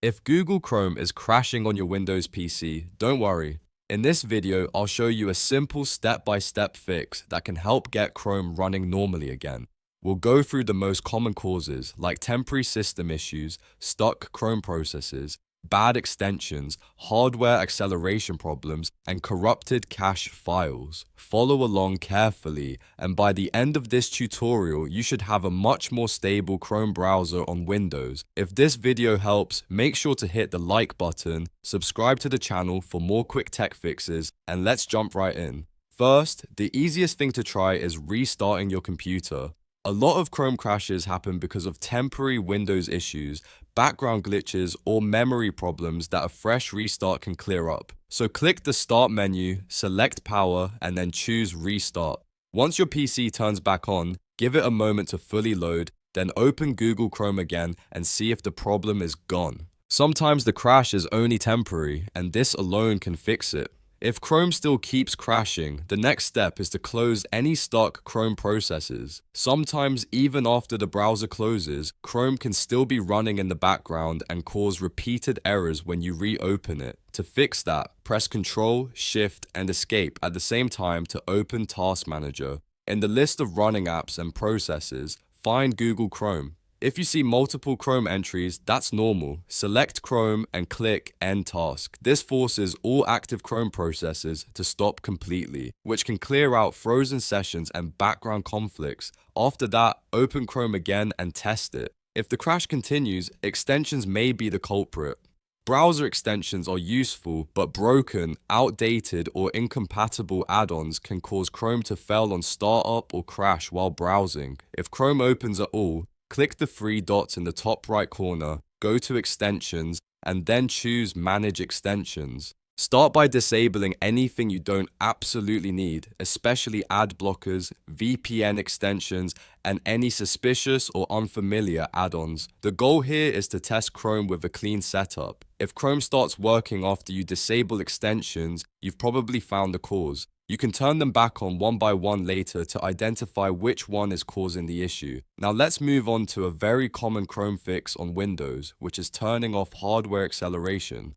If Google Chrome is crashing on your Windows PC, don't worry. In this video, I'll show you a simple step-by-step fix that can help get Chrome running normally again. We'll go through the most common causes like temporary system issues, stuck Chrome processes, bad extensions, hardware acceleration problems, and corrupted cache files. Follow along carefully, and by the end of this tutorial, you should have a much more stable Chrome browser on Windows. If this video helps, make sure to hit the like button, subscribe to the channel for more quick tech fixes, and let's jump right in. First, the easiest thing to try is restarting your computer. A lot of Chrome crashes happen because of temporary Windows issues, background glitches, or memory problems that a fresh restart can clear up. So click the Start menu, select Power, and then choose Restart. Once your PC turns back on, give it a moment to fully load, then open Google Chrome again and see if the problem is gone. Sometimes the crash is only temporary, and this alone can fix it. If Chrome still keeps crashing, the next step is to close any stuck Chrome processes. Sometimes, even after the browser closes, Chrome can still be running in the background and cause repeated errors when you reopen it. To fix that, press Ctrl, Shift, and Escape at the same time to open Task Manager. In the list of running apps and processes, find Google Chrome. If you see multiple Chrome entries, that's normal. Select Chrome and click End Task. This forces all active Chrome processes to stop completely, which can clear out frozen sessions and background conflicts. After that, open Chrome again and test it. If the crash continues, extensions may be the culprit. Browser extensions are useful, but broken, outdated, or incompatible add-ons can cause Chrome to fail on startup or crash while browsing. If Chrome opens at all, click the three dots in the top right corner, go to Extensions, and then choose Manage Extensions. Start by disabling anything you don't absolutely need, especially ad blockers, VPN extensions, and any suspicious or unfamiliar add-ons. The goal here is to test Chrome with a clean setup. If Chrome starts working after you disable extensions, you've probably found the cause. You can turn them back on one by one later to identify which one is causing the issue. Now let's move on to a very common Chrome fix on Windows, which is turning off hardware acceleration.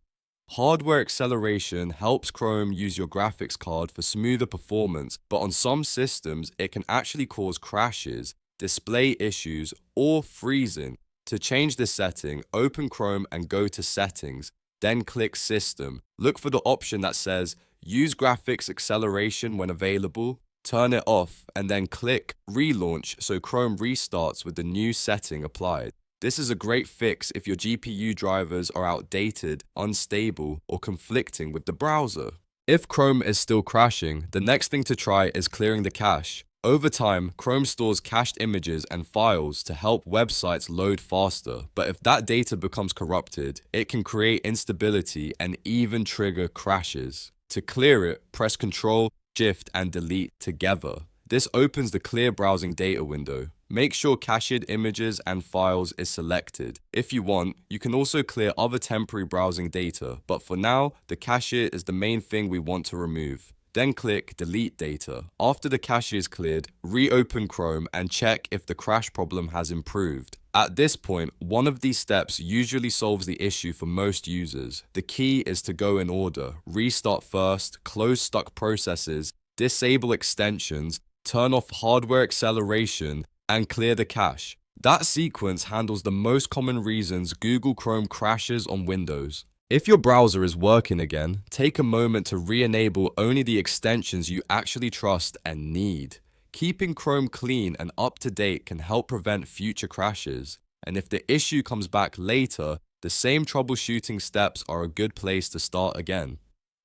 Hardware acceleration helps Chrome use your graphics card for smoother performance, but on some systems, it can actually cause crashes, display issues, or freezing. To change this setting, open Chrome and go to Settings, then click System. Look for the option that says Use graphics acceleration when available, turn it off, and then click Relaunch so Chrome restarts with the new setting applied. This is a great fix if your GPU drivers are outdated, unstable, or conflicting with the browser. If Chrome is still crashing, the next thing to try is clearing the cache. Over time, Chrome stores cached images and files to help websites load faster, but if that data becomes corrupted, it can create instability and even trigger crashes. To clear it, press Ctrl, Shift, and Delete together. This opens the Clear Browsing Data window. Make sure cached images and files is selected. If you want, you can also clear other temporary browsing data, but for now, the cache is the main thing we want to remove. Then click Delete Data. After the cache is cleared, reopen Chrome and check if the crash problem has improved. At this point, one of these steps usually solves the issue for most users. The key is to go in order. Restart first, close stuck processes, disable extensions, turn off hardware acceleration, and clear the cache. That sequence handles the most common reasons Google Chrome crashes on Windows. If your browser is working again, take a moment to re-enable only the extensions you actually trust and need. Keeping Chrome clean and up to date can help prevent future crashes. And if the issue comes back later, the same troubleshooting steps are a good place to start again.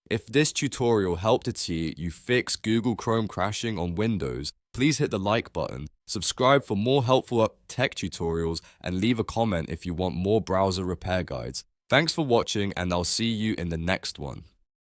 If this tutorial helped to see you fix Google Chrome crashing on Windows, please hit the like button, subscribe for more helpful tech tutorials, and leave a comment if you want more browser repair guides. Thanks for watching, and I'll see you in the next one.